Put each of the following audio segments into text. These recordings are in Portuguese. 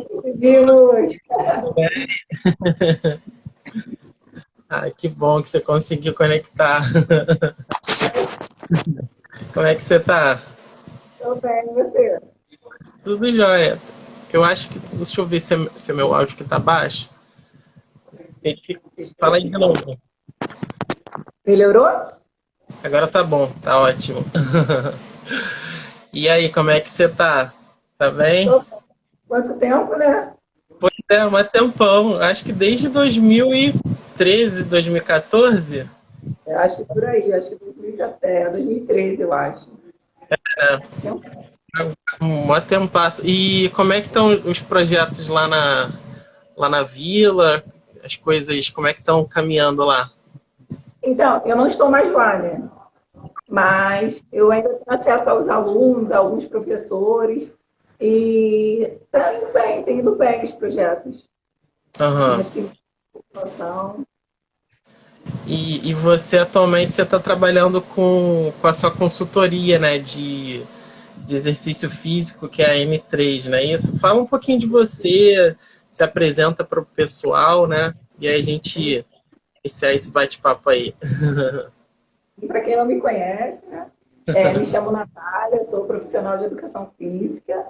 Conseguimos. Ah, que bom que você conseguiu conectar. Como é que você tá? Estou bem, e você? Tudo jóia. Eu acho que. Deixa eu ver se é meu áudio que tá baixo. Espero Fala aí que de sim. novo. Melhorou? Agora tá bom, tá ótimo. E aí, como é que você tá? Tá bem? Tô bem. Quanto tempo, né? Pois é, um tempão. Acho que desde 2013, 2014. Eu acho que por aí, acho que 2013, eu acho. Tempo. Um tempasso. E como é que estão os projetos lá na vila? As coisas, como é que estão caminhando lá? Então, eu não estou mais lá, né? Mas eu ainda tenho acesso aos alunos, a alguns professores, e tem ido bem os projetos. Aham. Ainda tem noção. E você atualmente você está trabalhando com a sua consultoria, né, de exercício físico, que é a M3, né? Isso. Fala um pouquinho de você, se apresenta para o pessoal, né? E aí a gente iniciar esse bate-papo aí. E para quem não me conhece, né? Me chamo Natália, sou profissional de educação física.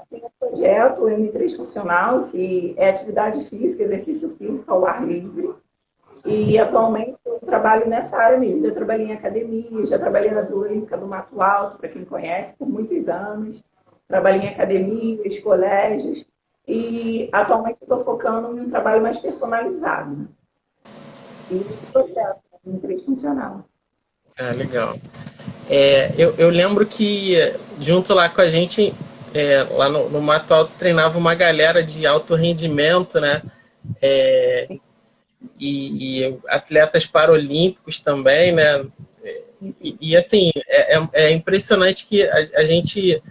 Tenho um projeto o M3 Funcional, que é atividade física, exercício físico ao ar livre. E atualmente eu trabalho nessa área mesmo. Eu trabalhei em academia, já trabalhei na Vila Olímpica do Mato Alto, para quem conhece, por muitos anos. Trabalhei em academias, colégios. E atualmente estou focando em um trabalho mais personalizado. E esse projeto, M3 Funcional. Ah, legal. Eu lembro que junto lá com a gente, lá no Mato Alto, treinava uma galera de alto rendimento, né? É, e atletas paralímpicos também, né? Assim, é impressionante que a gente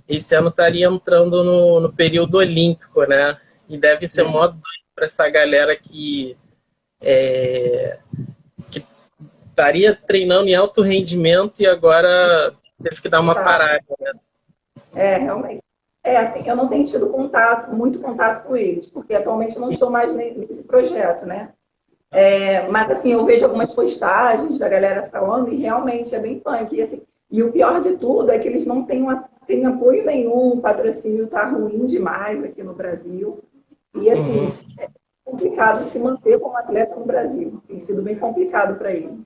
esse ano estaria entrando no período olímpico, né? E deve ser mó doido para essa galera que estaria treinando em alto rendimento e agora teve que dar uma Está. parada, né? Realmente. Assim, eu não tenho tido contato, muito contato com eles, porque atualmente eu não estou mais nesse projeto, né? Mas, assim, eu vejo algumas postagens da galera falando e realmente é bem punk. E o pior de tudo é que eles não têm apoio nenhum, o patrocínio está ruim demais aqui no Brasil. E, Uhum. assim, é complicado se manter como atleta no Brasil. Tem sido bem complicado para eles.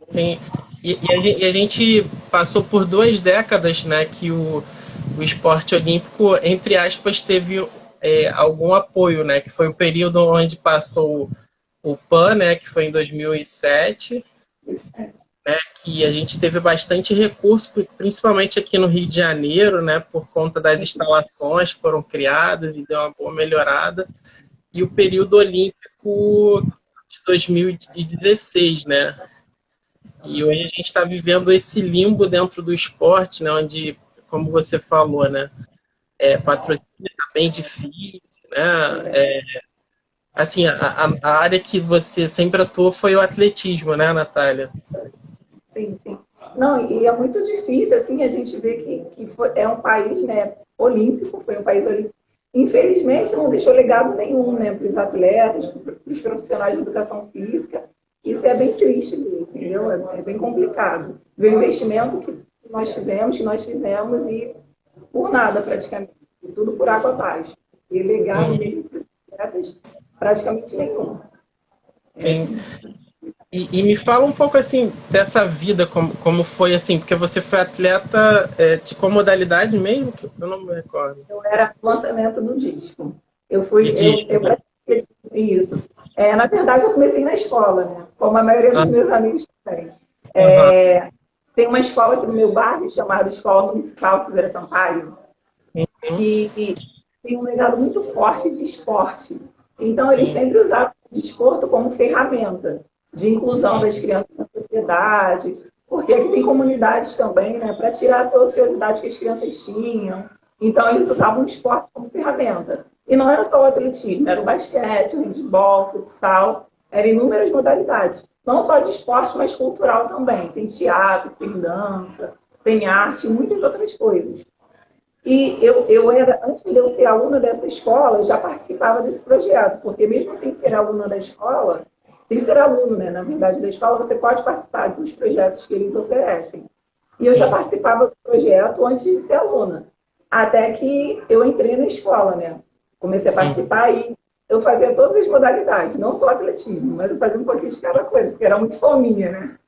Sim. E a gente passou por 2 décadas, né, que o esporte olímpico, entre aspas, teve algum apoio, né, que foi o período onde passou o PAN, né, que foi em 2007, que a gente teve bastante recurso, principalmente aqui no Rio de Janeiro, né, por conta das instalações que foram criadas e deu uma boa melhorada. E o período olímpico de 2016, né? E hoje a gente está vivendo esse limbo dentro do esporte, né, onde, como você falou, né, patrocínio está bem difícil, né? Assim, a área que você sempre atuou foi o atletismo, né, Natália? Sim, sim. Não, e é muito difícil, assim, a gente vê é um país, né, olímpico, foi um país olímpico. Infelizmente, não deixou legado nenhum, né, para os atletas, para os profissionais de educação física. Isso é bem triste, entendeu? É bem complicado. Ver o investimento que nós tivemos, que nós fizemos, e por nada, praticamente. Tudo por água abaixo. E legado Uhum. mesmo para os atletas, praticamente nenhum. Sim. E me fala um pouco assim dessa vida, como foi assim, porque você foi atleta de qual modalidade mesmo? Que eu não me recordo. Eu era o lançamento do disco. De Eu disco. pratiquei isso. Na verdade, eu comecei na escola, né? Como a maioria dos Ah, meus amigos também. aham. Tem uma escola aqui no meu bairro chamada Escola Municipal Silveira Sampaio, Uhum. que tem um legado muito forte de esporte. Então, eles Sim, sempre usavam o desporto como ferramenta de inclusão sim. das crianças na sociedade, porque aqui tem comunidades também, né, para tirar essa ociosidade que as crianças tinham. Então, eles usavam o esporte como ferramenta. E não era só o atletismo, era o basquete, o handebol, o futsal, eram inúmeras modalidades. Não só de esporte, mas cultural também. Tem teatro, tem dança, tem arte e muitas outras coisas. E eu era, antes de eu ser aluna dessa escola, eu já participava desse projeto, porque mesmo sem ser aluna da escola, sem ser aluno, né, na verdade, da escola, você pode participar dos projetos que eles oferecem. E eu já participava do projeto antes de ser aluna, até que eu entrei na escola, né? Comecei a participar e eu fazia todas as modalidades, não só atletismo, mas eu fazia um pouquinho de cada coisa, porque era muito fominha, né?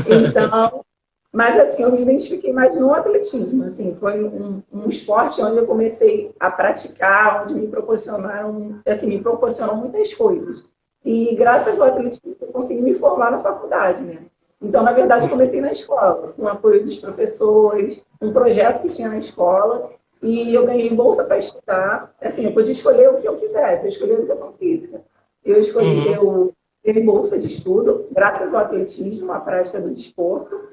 Então, mas assim, eu me identifiquei mais no atletismo, assim, foi um esporte onde eu comecei a praticar, onde me proporcionaram, assim, me proporcionou muitas coisas. E graças ao atletismo eu consegui me formar na faculdade, né? Então, na verdade, eu comecei na escola, com o apoio dos professores, um projeto que tinha na escola, e eu ganhei bolsa para estudar. Assim, eu podia escolher o que eu quisesse, eu escolhi educação física. Eu escolhi, eu ganhei bolsa de estudo, graças ao atletismo, à prática do desporto,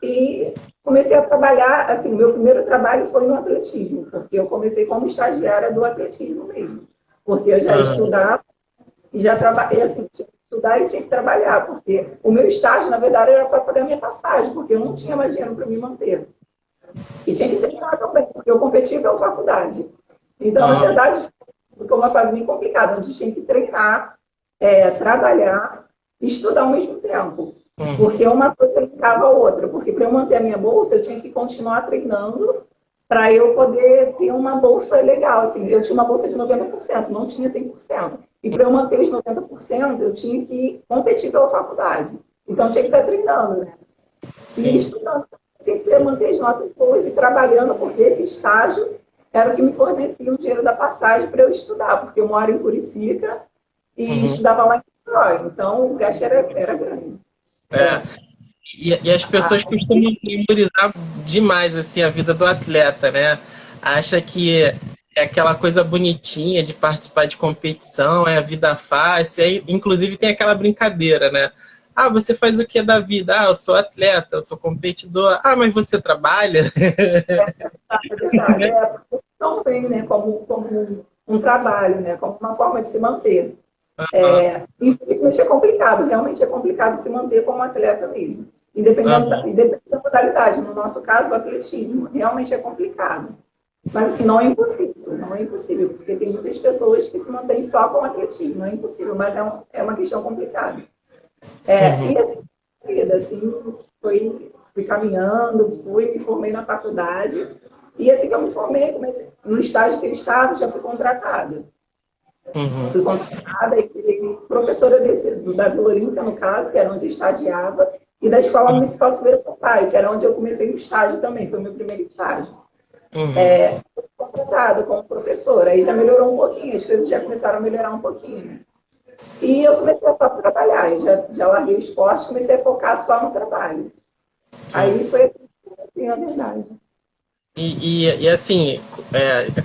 e comecei a trabalhar, assim, meu primeiro trabalho foi no atletismo, porque eu comecei como estagiária do atletismo mesmo, porque eu já estudava e já trabalhei, assim, tinha que estudar e tinha que trabalhar, porque o meu estágio, na verdade, era para pagar minha passagem, porque eu não tinha mais dinheiro para me manter. E tinha que treinar também, porque eu competia pela faculdade. Então, na verdade, ficou uma fase bem complicada, onde tinha que treinar, trabalhar e estudar ao mesmo tempo. Porque uma coisa ligava a outra. Porque para eu manter a minha bolsa, eu tinha que continuar treinando para eu poder ter uma bolsa legal. Assim, eu tinha uma bolsa de 90%, não tinha 100%. E para eu manter os 90%, eu tinha que competir pela faculdade. Então, eu tinha que estar treinando, né? E estudando. Tinha que manter as notas boas e trabalhando, porque esse estágio era o que me fornecia o dinheiro da passagem para eu estudar, porque eu moro em Curicica e estudava lá em Niterói. Então, o gasto era grande. E as pessoas costumam memorizar demais assim, a vida do atleta, né? Acha que é aquela coisa bonitinha de participar de competição, é a vida fácil. Aí, inclusive tem aquela brincadeira, né? Ah, você faz o que da vida? Ah, eu sou atleta, eu sou competidor. Ah, mas você trabalha? É verdade. Não vem, né, como um trabalho, né, como uma forma de se manter. Infelizmente é complicado, realmente é complicado se manter como atleta mesmo. Independente da modalidade, no nosso caso, o atletismo, realmente é complicado. Mas assim, não é impossível, não é impossível, porque tem muitas pessoas que se mantêm só com o atletismo, não é impossível, mas é uma questão complicada. E assim, fui caminhando, me formei na faculdade, e assim que eu me formei, comecei, no estágio que eu estava, já fui contratada. Fui contratada e fui professora da Vila Olímpica, no caso, que era onde eu estagiava, e da Escola Municipal Silveira Sampaio, que era onde eu comecei o estágio também, foi o meu primeiro estágio. Fui contratada como professora, aí já melhorou um pouquinho, as coisas já começaram a melhorar um pouquinho, né? E eu comecei a só trabalhar, eu já larguei o esporte, comecei a focar só no trabalho. Aí foi assim, a verdade. E assim,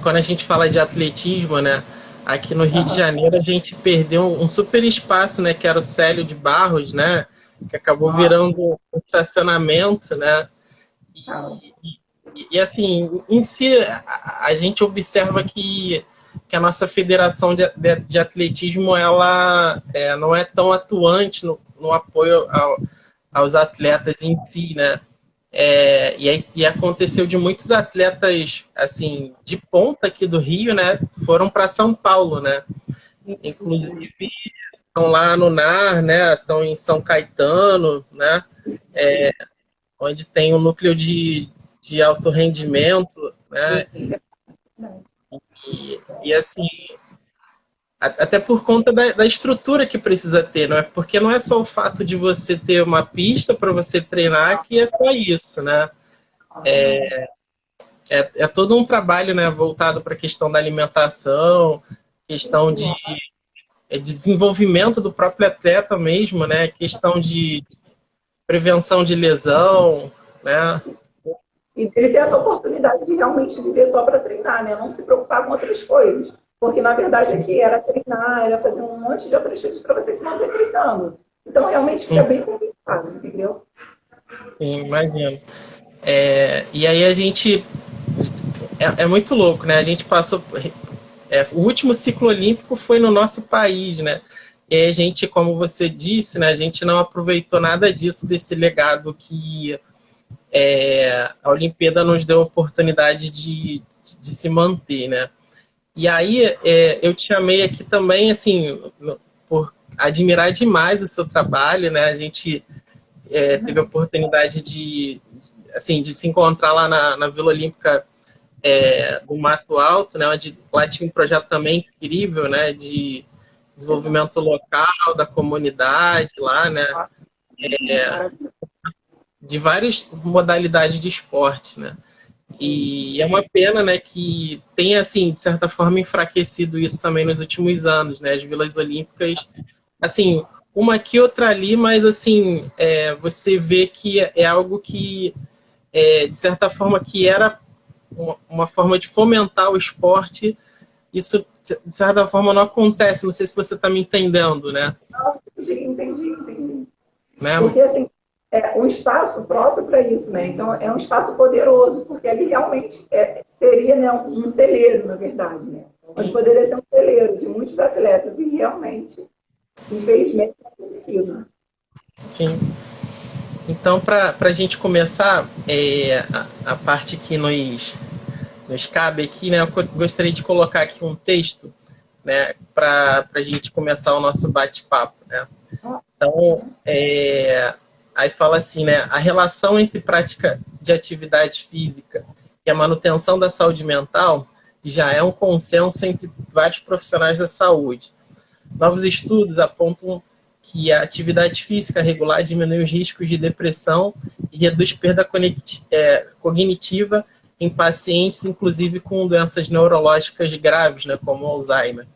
quando a gente fala de atletismo, né? Aqui no Rio de Janeiro a gente perdeu um super espaço, né? Que era o Célio de Barros, né? Que acabou virando um estacionamento, né? E assim, em si, a gente observa que a nossa federação de atletismo ela não é tão atuante no apoio aos atletas em si, né? E aconteceu de muitos atletas assim de ponta aqui do Rio, né? Foram para São Paulo, né? Inclusive estão lá no NAR, né? Estão em São Caetano, né? Onde tem um núcleo de alto rendimento, né? E assim, até por conta da estrutura que precisa ter, não é? Porque não é só o fato de você ter uma pista para você treinar que é só isso, né? É todo um trabalho, né, voltado para a questão da alimentação, questão de desenvolvimento do próprio atleta mesmo, né? Questão de prevenção de lesão, né? E ele ter essa oportunidade de realmente viver só para treinar, né? Não se preocupar com outras coisas. Porque, na verdade, aqui era treinar, era fazer um monte de outras coisas para você se manter treinando. Então, realmente fica bem complicado, entendeu? Sim, imagino. E aí a gente... É muito louco, né? A gente passou... o último ciclo olímpico foi no nosso país, né? E aí a gente, como você disse, né? A gente não aproveitou nada disso, desse legado que a Olimpíada nos deu a oportunidade de se manter, né? E aí eu te chamei aqui também, assim, por admirar demais o seu trabalho, né? A gente teve a oportunidade assim, de se encontrar lá na Vila Olímpica do Mato Alto, né? Onde lá tinha um projeto também incrível, né? De desenvolvimento local, da comunidade lá, né? De várias modalidades de esporte, né? E é uma pena, né, que tenha, assim, de certa forma, enfraquecido isso também nos últimos anos, né? As vilas olímpicas, assim, uma aqui, outra ali, mas, assim, você vê que é algo que, de certa forma, que era uma forma de fomentar o esporte, isso, de certa forma, não acontece. Não sei se você está me entendendo, né? Entendi. Né? Porque, assim, é um espaço próprio para isso, né? Então, é um espaço poderoso, porque ali realmente seria, né, um celeiro, na verdade, né? Mas poderia ser um celeiro de muitos atletas, e realmente, infelizmente, não tem sido. Sim. Então, para a gente começar, a parte que nos cabe aqui, né, eu gostaria de colocar aqui um texto, né, para a gente começar o nosso bate-papo, né? Então, aí fala assim, né, a relação entre prática de atividade física e a manutenção da saúde mental já é um consenso entre vários profissionais da saúde. Novos estudos apontam que a atividade física regular diminui os riscos de depressão e reduz perda cognitiva em pacientes, inclusive com doenças neurológicas graves, né, como Alzheimer.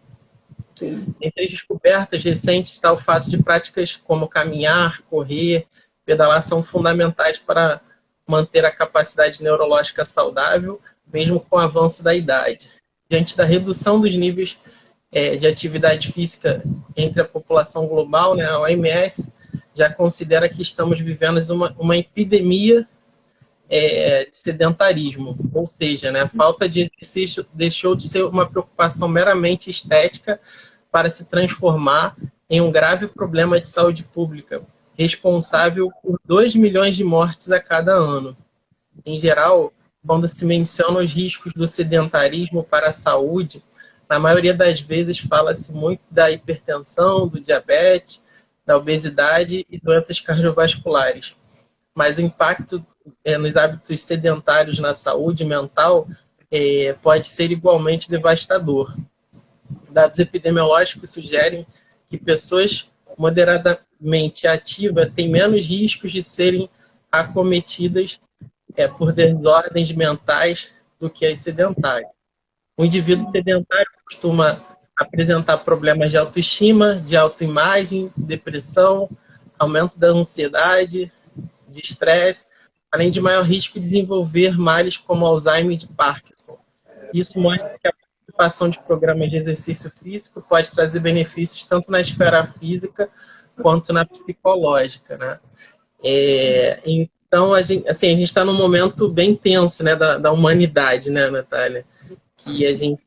Sim. Entre as descobertas recentes está o fato de práticas como caminhar, correr, pedalar são fundamentais para manter a capacidade neurológica saudável, mesmo com o avanço da idade. Diante da redução dos níveis de atividade física entre a população global, né, a OMS já considera que estamos vivendo uma epidemia de sedentarismo, ou seja, né, a falta de exercício deixou de ser uma preocupação meramente estética para se transformar em um grave problema de saúde pública, responsável por 2 milhões de mortes a cada ano. Em geral, quando se menciona os riscos do sedentarismo para a saúde, na maioria das vezes fala-se muito da hipertensão, do diabetes, da obesidade e doenças cardiovasculares. Mas o impacto nos hábitos sedentários na saúde mental pode ser igualmente devastador. Dados epidemiológicos sugerem que pessoas moderadamente ativas têm menos riscos de serem acometidas por desordens mentais do que as sedentárias. O indivíduo sedentário costuma apresentar problemas de autoestima, de autoimagem, depressão, aumento da ansiedade, de estresse, além de maior risco de desenvolver males como Alzheimer e Parkinson. Isso mostra que a participação de programas de exercício físico pode trazer benefícios tanto na esfera física quanto na psicológica, né? Então, a gente está num momento bem tenso, né, da humanidade, né, Natália? Que a gente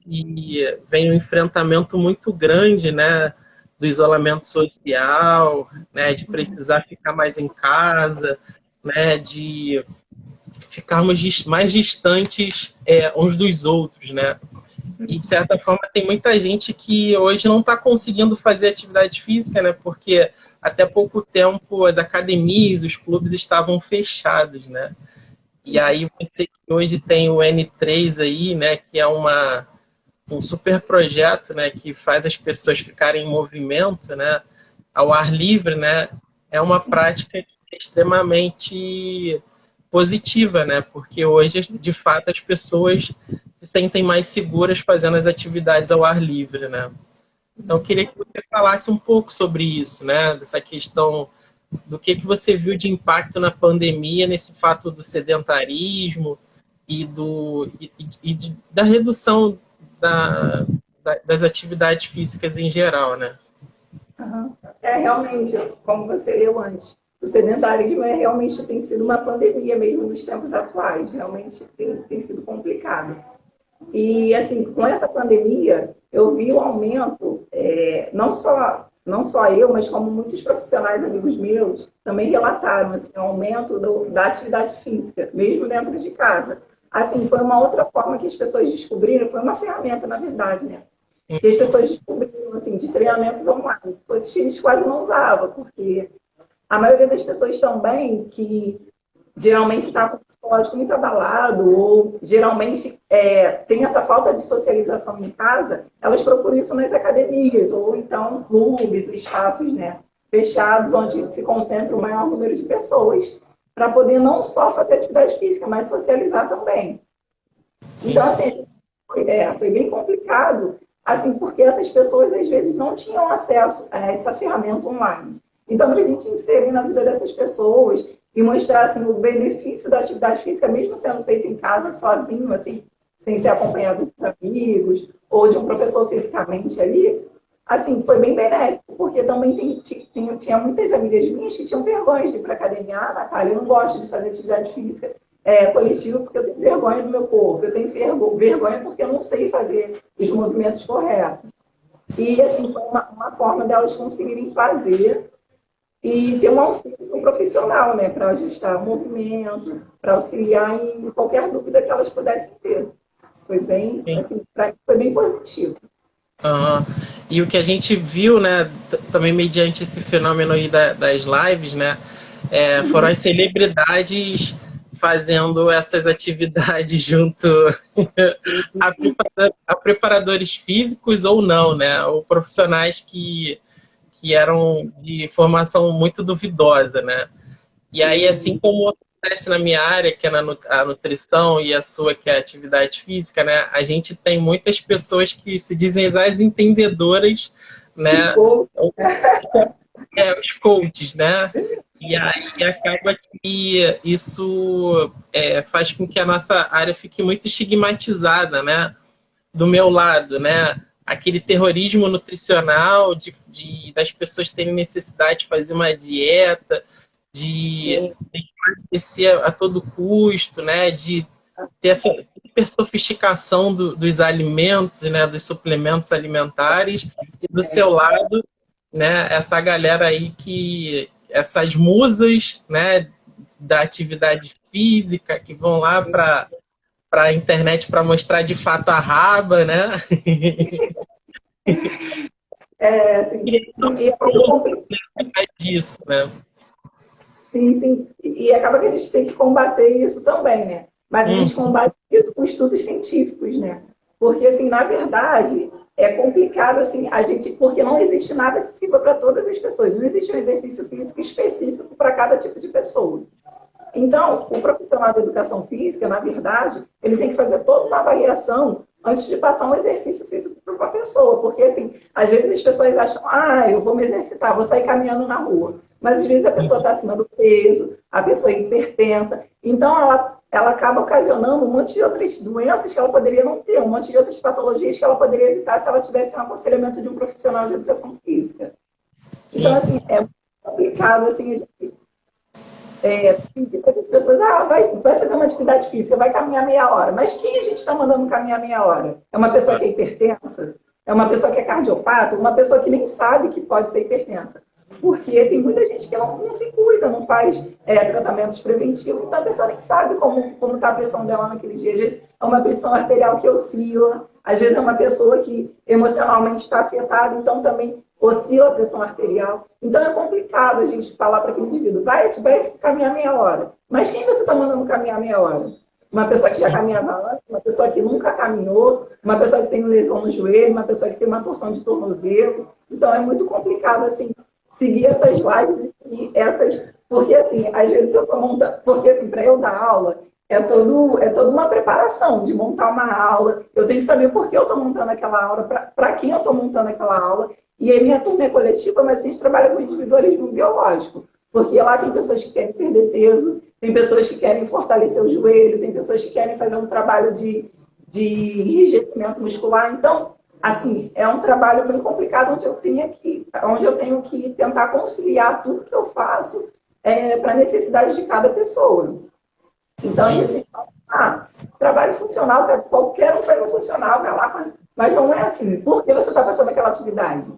vem um enfrentamento muito grande, né, do isolamento social, né, de precisar ficar mais em casa, né, de ficarmos mais distantes uns dos outros, né? E, de certa forma, tem muita gente que hoje não está conseguindo fazer atividade física, né? Porque até pouco tempo as academias, os clubes estavam fechados, né? E aí você hoje tem o N3 aí, né? Que é um super projeto, né? Que faz as pessoas ficarem em movimento, né? Ao ar livre, né? É uma prática extremamente positiva, né? Porque hoje, de fato, as pessoas se sentem mais seguras fazendo as atividades ao ar livre, né? Então, eu queria que você falasse um pouco sobre isso, né? Dessa questão do que você viu de impacto na pandemia nesse fato do sedentarismo e da redução das atividades físicas em geral, né? Uhum. Realmente, como você leu antes, o sedentarismo realmente tem sido uma pandemia mesmo nos tempos atuais, realmente tem sido complicado. E, assim, com essa pandemia, eu vi o aumento, não só eu, mas como muitos profissionais amigos meus, também relataram assim, o aumento da atividade física, mesmo dentro de casa. Assim, foi uma outra forma que as pessoas descobriram, foi uma ferramenta, na verdade, né? Que as pessoas descobriram, assim, de treinamentos online. Coisas que a gente quase não usava, porque a maioria das pessoas também que geralmente está com o psicológico muito abalado ou geralmente tem essa falta de socialização em casa, elas procuram isso nas academias ou então clubes, espaços, né, fechados, onde se concentra o maior número de pessoas, para poder não só fazer atividade física, mas socializar também. Sim. Então, assim, foi bem complicado, assim, porque essas pessoas, às vezes, não tinham acesso a essa ferramenta online. Então, para a gente inserir na vida dessas pessoas e mostrar, assim, o benefício da atividade física, mesmo sendo feita em casa, sozinho, assim, sem ser acompanhado dos amigos ou de um professor fisicamente ali, assim, foi bem benéfico, porque também tinha muitas amigas minhas que tinham vergonha de ir para a academia. Ah, Natália, eu não gosto de fazer atividade física coletiva porque eu tenho vergonha do meu corpo, eu tenho vergonha porque eu não sei fazer os movimentos corretos. E, assim, foi uma forma delas conseguirem fazer e ter um auxílio profissional, né, para ajustar o movimento, para auxiliar em qualquer dúvida que elas pudessem ter. Foi bem, assim, foi bem positivo. Uhum. E o que a gente viu, né, também mediante esse fenômeno aí das lives, né, foram as celebridades fazendo essas atividades junto a preparadores físicos ou não, né, ou profissionais que eram de formação muito duvidosa, né. E aí, assim como acontece na minha área, que é a nutrição, e a sua, que é a atividade física, né? A gente tem muitas pessoas que se dizem as entendedoras, né? Os coaches, né? E aí acaba que isso faz com que a nossa área fique muito estigmatizada, né? Do meu lado, né? Aquele terrorismo nutricional das pessoas terem necessidade de fazer uma dieta, de emagrecer a todo custo, né? De ter essa super sofisticação dos alimentos, né? Dos suplementos alimentares, e do seu lado, né? Essa galera aí essas musas, né? Da atividade física, que vão lá para a internet para mostrar de fato a raba, né? Assim, sim, é muito complicado disso, né? Sim, sim. E acaba que a gente tem que combater isso também, né? Mas a gente combate isso com estudos científicos, né? Porque, assim, na verdade, é complicado, assim, porque não existe nada que sirva para todas as pessoas. Não existe um exercício físico específico para cada tipo de pessoa. Então, o profissional de educação física, na verdade, ele tem que fazer toda uma avaliação antes de passar um exercício físico para uma pessoa. Porque, assim, às vezes as pessoas acham, eu vou me exercitar, vou sair caminhando na rua. Mas, às vezes, a pessoa está acima do peso, a pessoa é hipertensa. Então, ela acaba ocasionando um monte de outras doenças que ela poderia não ter, um monte de outras patologias que ela poderia evitar se ela tivesse um aconselhamento de um profissional de educação física. Então, assim, é muito complicado, assim, a gente pedir para as pessoas, vai fazer uma atividade física, vai caminhar meia hora. Mas quem a gente está mandando caminhar meia hora? É uma pessoa que é hipertensa? É uma pessoa que é cardiopata? Uma pessoa que nem sabe que pode ser hipertensa? Porque tem muita gente que não se cuida, não faz tratamentos preventivos, então a pessoa nem sabe como está a pressão dela naquele dia. Às vezes é uma pressão arterial que oscila, às vezes é uma pessoa que emocionalmente está afetada, então também oscila a pressão arterial. Então é complicado a gente falar para aquele indivíduo, vai caminhar meia hora. Mas quem você está mandando caminhar meia hora? Uma pessoa que já caminhava antes, uma pessoa que nunca caminhou, uma pessoa que tem lesão no joelho, uma pessoa que tem uma torção de tornozelo. Então é muito complicado, assim, seguir essas lives e porque, assim, às vezes eu estou montando... Porque, assim, para eu dar aula, é toda uma preparação de montar uma aula. Eu tenho que saber por que eu estou montando aquela aula, para quem eu estou montando aquela aula. E a minha turma é coletiva, mas a gente trabalha com individualismo biológico. Porque lá tem pessoas que querem perder peso, tem pessoas que querem fortalecer o joelho, tem pessoas que querem fazer um trabalho de enrijecimento muscular. Então, assim, é um trabalho bem complicado onde eu tenho que tentar conciliar tudo que eu faço para a necessidade de cada pessoa. Então, assim, trabalho funcional, qualquer um faz um funcional, vai lá, mas não é assim. Por que você está fazendo aquela atividade?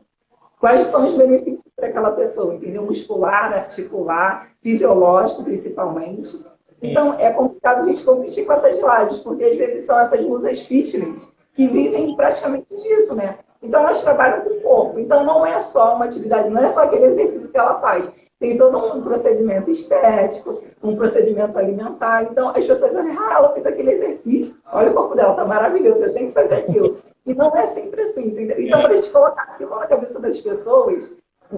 quais são os benefícios para aquela pessoa, entendeu? Muscular, articular, fisiológico, principalmente. Então, é complicado a gente competir com essas lives, porque às vezes são essas musas fitness que vivem praticamente disso, né? Então, elas trabalham com o corpo. Então, não é só uma atividade, não é só aquele exercício que ela faz. Tem todo um procedimento estético, um procedimento alimentar. Então, as pessoas olham, ela fez aquele exercício, olha o corpo dela, tá maravilhoso, eu tenho que fazer aquilo. E não é sempre assim, entendeu? Então, para a gente colocar aquilo na cabeça das pessoas,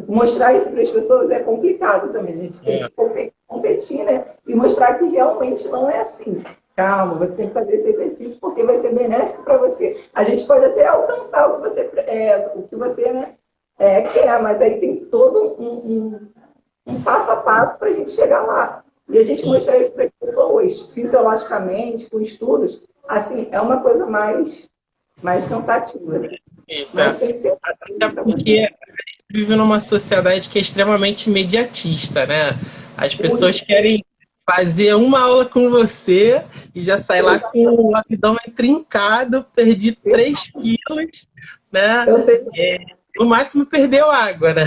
mostrar isso para as pessoas é complicado também. A gente tem que competir, né? E mostrar que realmente não é assim. Calma, você tem que fazer esse exercício porque vai ser benéfico para você. A gente pode até alcançar o que você né, quer, mas aí tem todo um passo a passo para a gente chegar lá. E a gente mostrar isso para as pessoas, fisiologicamente, com estudos, assim, é uma coisa mais cansativa. Assim. Isso, mas tem que ser até porque a gente vive numa sociedade que é extremamente imediatista, né? As pessoas querem fazer uma aula com você e já sair lá com o abdômen trincado, perdi 3 quilos, né? No máximo perdeu água, né?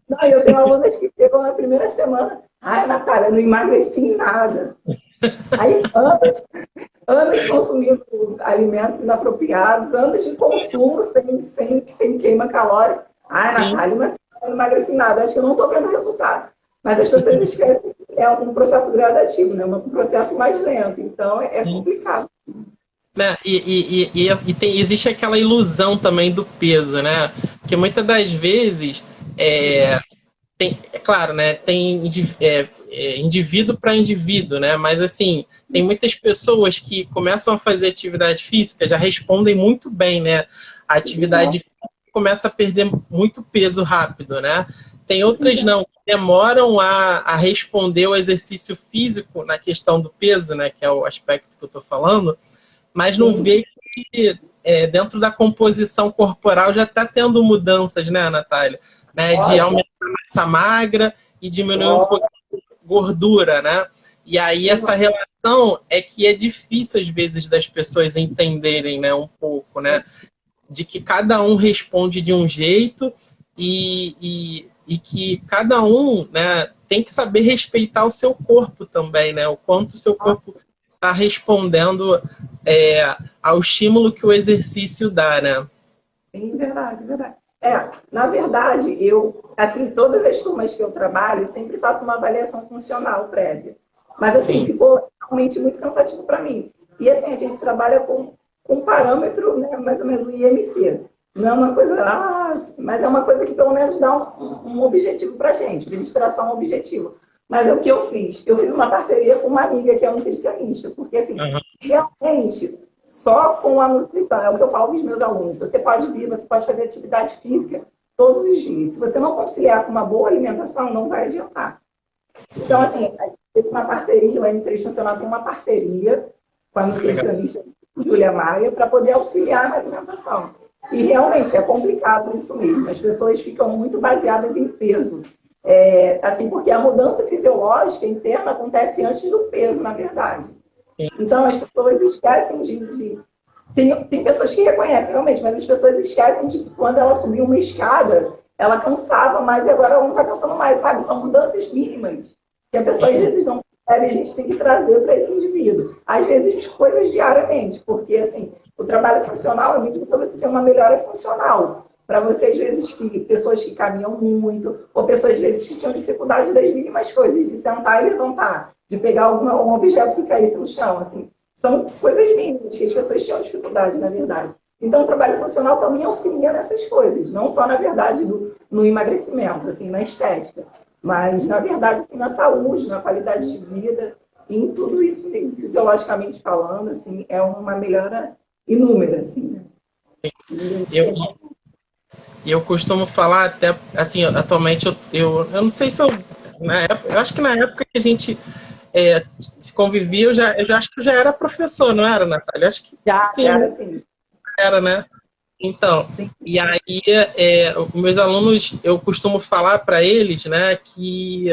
Não, eu tenho alunas que chegam na primeira semana, ai, Natália, não emagreci em nada. Aí, anos consumindo alimentos inapropriados, anos de consumo sem queima calórica. Ai, Natália, mas eu não emagreci em nada, acho que eu não estou vendo resultado. Mas as pessoas esquecem que é um processo gradativo, né? Um processo mais lento, então é complicado. Né? Existe aquela ilusão também do peso, né? Que muitas das vezes é claro, né? Tem indivíduo para indivíduo, né? Mas assim, tem muitas pessoas que começam a fazer atividade física, já respondem muito bem, né? A atividade física começa a perder muito peso rápido, né? Tem outras não, que demoram a responder o exercício físico na questão do peso, né? Que é o aspecto que eu estou falando, mas não vê que dentro da composição corporal já está tendo mudanças, né, Natália? Né, de aumentar a massa magra e diminuir um pouco a gordura, né? E aí essa relação é que é difícil, às vezes, das pessoas entenderem, né, um pouco, né? De que cada um responde de um jeito e que cada um, né, tem que saber respeitar o seu corpo também, né? O quanto o seu corpo está respondendo ao estímulo que o exercício dá, né? Sim, verdade, verdade. Na verdade, assim, todas as turmas que eu trabalho, eu sempre faço uma avaliação funcional prévia. Mas, assim, ficou realmente muito cansativo para mim. E, assim, a gente trabalha com um parâmetro, né, mais ou menos o IMC. Não é uma coisa, mas é uma coisa que pelo menos dá um objetivo para a gente, de distração objetivo. Mas é o que eu fiz. Eu fiz uma parceria com uma amiga que é nutricionista, porque, assim, realmente, só com a nutrição, é o que eu falo para os meus alunos, você pode vir, você pode fazer atividade física todos os dias. Se você não conciliar com uma boa alimentação, não vai adiantar. Então, assim, a gente teve uma parceria, o N3 Funcional tem uma parceria com a nutricionista Júlia Maia para poder auxiliar na alimentação. E realmente é complicado isso mesmo. As pessoas ficam muito baseadas em peso. Assim, porque a mudança fisiológica interna acontece antes do peso, na verdade. Então, as pessoas esquecem Tem pessoas que reconhecem realmente, mas as pessoas esquecem de que quando ela subiu uma escada, ela cansava mais e agora ela não está cansando mais, sabe? São mudanças mínimas que a pessoa às vezes não percebe, a gente tem que trazer para esse indivíduo. Às vezes, coisas diariamente, porque assim, o trabalho funcional é muito para você ter uma melhora funcional. Para você, às vezes, pessoas que caminham muito, ou pessoas, às vezes, que tinham dificuldade das mínimas coisas, de sentar e levantar, de pegar um objeto que caísse no chão, assim. São coisas mínimas que as pessoas tinham dificuldade, na verdade. Então, o trabalho funcional também auxilia nessas coisas, não só, na verdade, no emagrecimento, assim, na estética, mas, na verdade, assim, na saúde, na qualidade de vida, em tudo isso, fisiologicamente falando, assim, é uma melhora inúmera, assim. Eu costumo falar até, assim, atualmente, eu não sei se eu acho que na época que a gente se convivia, eu já acho que eu já era professor, não era, Natália? Acho que sim, era sim. Era, né? Então, sim. E aí, os meus alunos, eu costumo falar para eles, né, que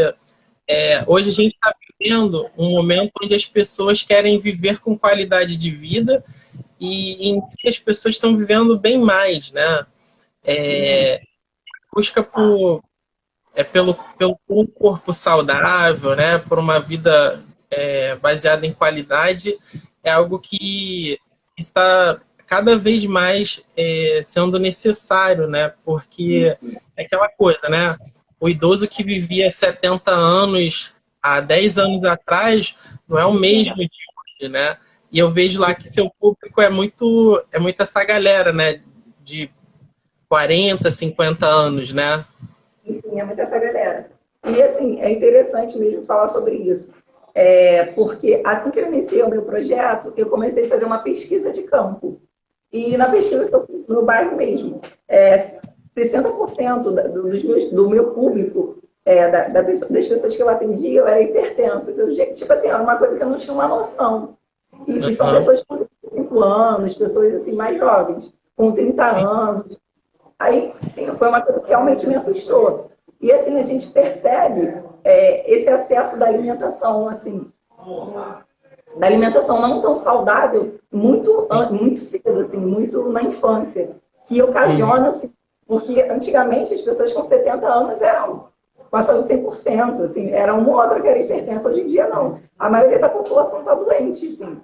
hoje a gente está vivendo um momento onde as pessoas querem viver com qualidade de vida e em si as pessoas estão vivendo bem mais, né? busca por um corpo saudável, né? Por uma vida baseada em qualidade, é algo que está cada vez mais sendo necessário, né? Porque é aquela coisa, né? O idoso que vivia 70 anos há 10 anos atrás não é o mesmo de hoje, né? E eu vejo lá que seu público é muito essa galera, né? De 40, 50 anos, né? Sim, é muito essa galera. E, assim, é interessante mesmo falar sobre isso. Porque assim que eu iniciei o meu projeto, eu comecei a fazer uma pesquisa de campo. E na pesquisa que eu fiz no bairro mesmo, 60% do meu público, das pessoas que eu atendia, eu era hipertensa. Então, tipo assim, era uma coisa que eu não tinha uma noção. E são pessoas com 25 anos, pessoas assim mais jovens, com 30 anos. Aí, sim, foi uma coisa que realmente me assustou. E, assim, a gente percebe esse acesso da alimentação, assim, da alimentação não tão saudável, muito cedo, assim, muito na infância, que ocasiona, assim, porque antigamente as pessoas com 70 anos eram passando 100%, assim, era uma ou outra que era hipertensa, hoje em dia não. A maioria da população está doente, assim,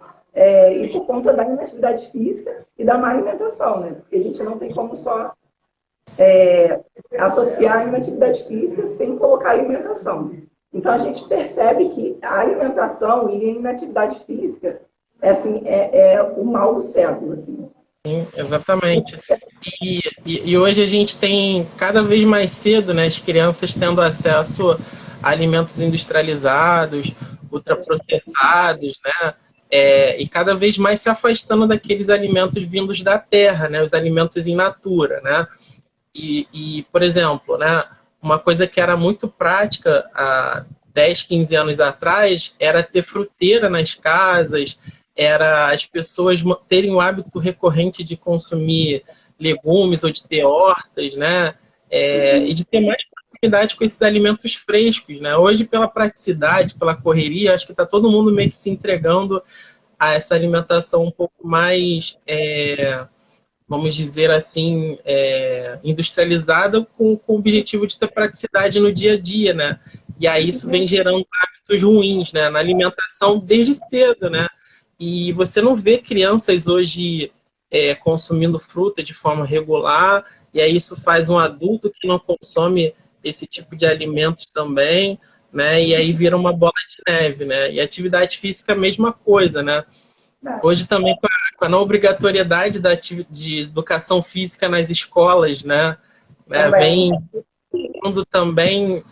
e por conta da inatividade física e da má alimentação, né? Porque a gente não tem como só associar a inatividade física sem colocar alimentação. Então, a gente percebe que a alimentação e a inatividade física é o mal do século. Assim. Sim, exatamente. E hoje a gente tem cada vez mais cedo, né, as crianças tendo acesso a alimentos industrializados, ultraprocessados, né, e cada vez mais se afastando daqueles alimentos vindos da terra, né, os alimentos in natura, né. Por exemplo, né, uma coisa que era muito prática há 10, 15 anos atrás era ter fruteira nas casas, era as pessoas terem o hábito recorrente de consumir legumes ou de ter hortas, né? E de ter mais proximidade com esses alimentos frescos, né? Hoje, pela praticidade, pela correria, acho que está todo mundo meio que se entregando a essa alimentação um pouco mais vamos dizer assim, industrializada com o objetivo de ter praticidade no dia a dia, né? E aí isso vem gerando hábitos ruins, né? Na alimentação desde cedo, né? E você não vê crianças hoje consumindo fruta de forma regular, e aí isso faz um adulto que não consome esse tipo de alimentos também, né? E aí vira uma bola de neve, né? E atividade física, a mesma coisa, né? Hoje também com a não obrigatoriedade de educação física nas escolas, né? Vem tendo também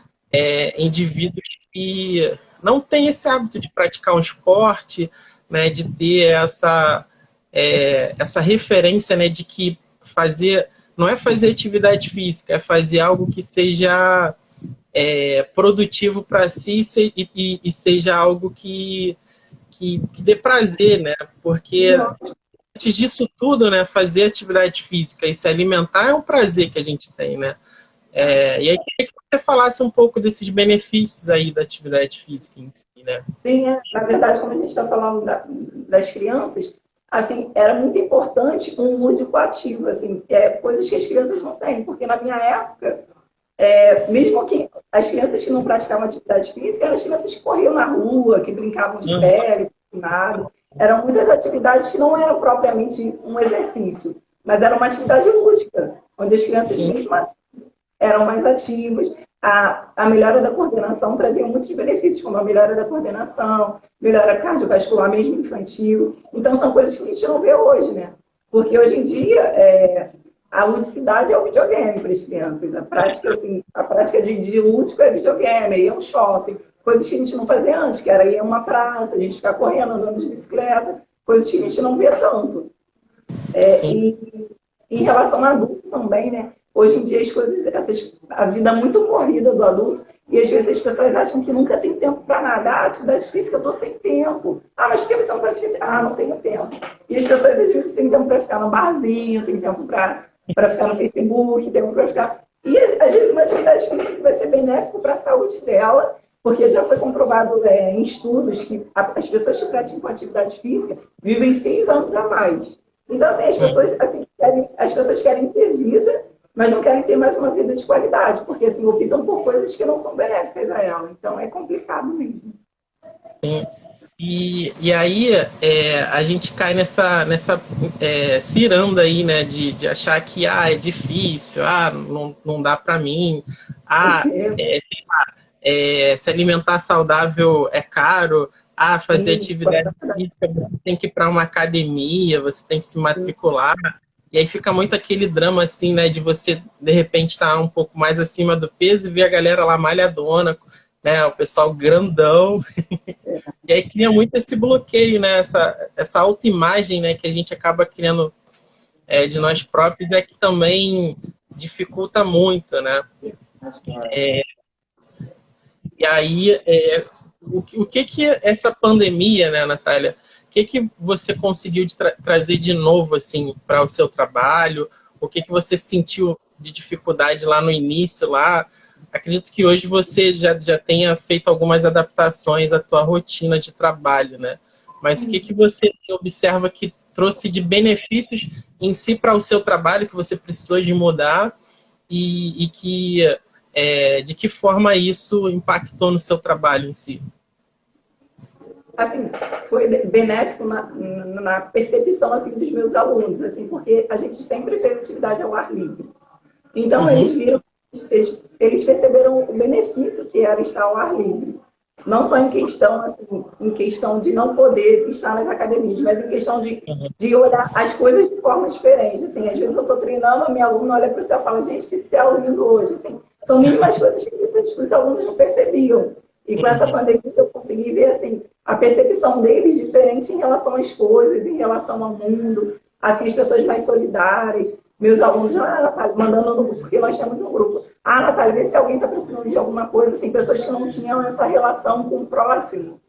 indivíduos que não têm esse hábito de praticar um esporte, né? De ter essa referência, né? De que não é fazer atividade física, é fazer algo que seja produtivo para si e seja algo que dê prazer, né? Porque antes disso tudo, né, fazer atividade física e se alimentar é um prazer que a gente tem, né? E aí queria que você falasse um pouco desses benefícios aí da atividade física em si, né? Sim, na verdade, como a gente está falando das crianças, assim, era muito importante um lúdico ativo, assim, coisas que as crianças não têm, porque na minha época, mesmo que as crianças que não praticavam atividade física, eram as crianças que corriam na rua, que brincavam de pele, nada. Eram muitas atividades que não eram propriamente um exercício, mas era uma atividade lúdica, onde as crianças mesmo assim eram mais ativas. A melhora da coordenação trazia muitos benefícios, como a melhora da coordenação, melhora cardiovascular, mesmo infantil. Então, são coisas que a gente não vê hoje, né? Porque hoje em dia, a ludicidade é o videogame para as crianças. A prática de lúdico é videogame, aí é um shopping. Coisas que a gente não fazia antes, que era ir a uma praça, a gente ficar correndo, andando de bicicleta, coisas que a gente não vê tanto. E em relação ao adulto também, né? Hoje em dia a vida é muito corrida do adulto, e às vezes as pessoas acham que nunca tem tempo para nada. Atividade física, eu estou sem tempo. Mas por que você não pratica? Não tenho tempo. E as pessoas às vezes têm tempo para ficar no barzinho, tem tempo para ficar no Facebook, tempo para ficar... E às vezes uma atividade física vai ser benéfica para a saúde dela, porque já foi comprovado em estudos que as pessoas que praticam atividade física vivem 6 anos a mais. Então, assim, as pessoas querem ter vida mas não querem ter mais uma vida de qualidade, porque assim, optam por coisas que não são benéficas a ela. Então é complicado mesmo. Sim. E aí a gente cai nessa ciranda aí, né, de achar que é difícil, não dá para mim, sei lá, se alimentar saudável é caro, fazer Sim, atividade física, você tem que ir para uma academia, você tem que se matricular, e aí fica muito aquele drama assim, né, de você de repente estar um pouco mais acima do peso e ver a galera lá malhadona, né, o pessoal grandão. E aí cria muito esse bloqueio, né? Essa autoimagem, né, que a gente acaba criando de nós próprios, que também dificulta muito, né? E aí, o que essa pandemia, né, Natália? O que você conseguiu trazer de novo, assim, para o seu trabalho? O que você sentiu de dificuldade lá no início, lá? Acredito que hoje você já tenha feito algumas adaptações à tua rotina de trabalho, né? Mas o que você observa que trouxe de benefícios em si para o seu trabalho que você precisou de mudar e que de que forma isso impactou no seu trabalho em si? Assim, foi benéfico na percepção assim dos meus alunos, assim, porque a gente sempre fez atividade ao ar livre. Então eles viram, eles perceberam o benefício que era estar ao ar livre. Não só em questão, assim, em questão de não poder estar nas academias, mas em questão de olhar as coisas de forma diferente. Assim, às vezes eu estou treinando, a minha aluna olha para o céu e fala, gente, que céu lindo hoje. Assim, são mínimas coisas que os alunos não percebiam. E com essa pandemia eu consegui ver assim, a percepção deles diferente em relação às coisas, em relação ao mundo, assim, as pessoas mais solidárias. Meus alunos, Natália, mandando no grupo, porque nós temos um grupo. Natália, vê se alguém está precisando de alguma coisa, assim, pessoas que não tinham essa relação com o próximo,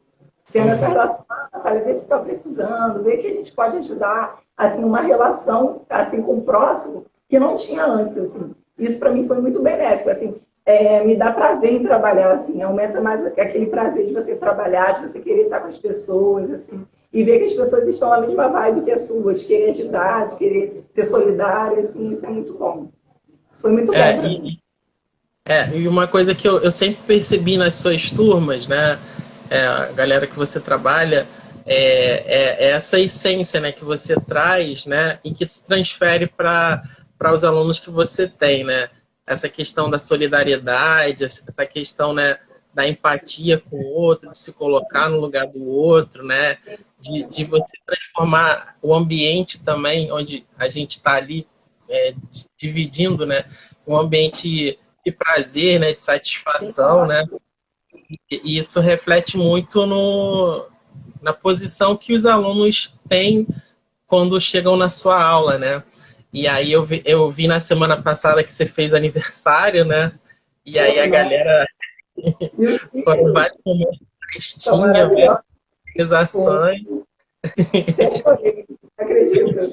tendo essa relação, Natália, vê se está precisando, vê que a gente pode ajudar, assim, uma relação, assim, com o próximo, que não tinha antes, assim. Isso, para mim, foi muito benéfico, assim, me dá prazer em trabalhar, assim, aumenta mais aquele prazer de você trabalhar, de você querer estar com as pessoas, assim, e ver que as pessoas estão na mesma vibe que a sua, de querer ajudar, de querer ser solidário, assim, isso é muito bom. Isso foi muito bom para mim. E uma coisa que eu sempre percebi nas suas turmas, né, a galera que você trabalha, é essa essência, né, que você traz, né, e que se transfere para os alunos que você tem, né? Essa questão da solidariedade, essa questão, né, da empatia com o outro, de se colocar no lugar do outro, né, de você transformar o ambiente também, onde a gente está ali dividindo, né, um ambiente de prazer, né, de satisfação, né, e isso reflete muito na posição que os alunos têm quando chegam na sua aula, né? E aí eu vi na semana passada que você fez aniversário, né? E aí a galera foram vários momentos de festinha, né? Organizações. Até chorei, acredito.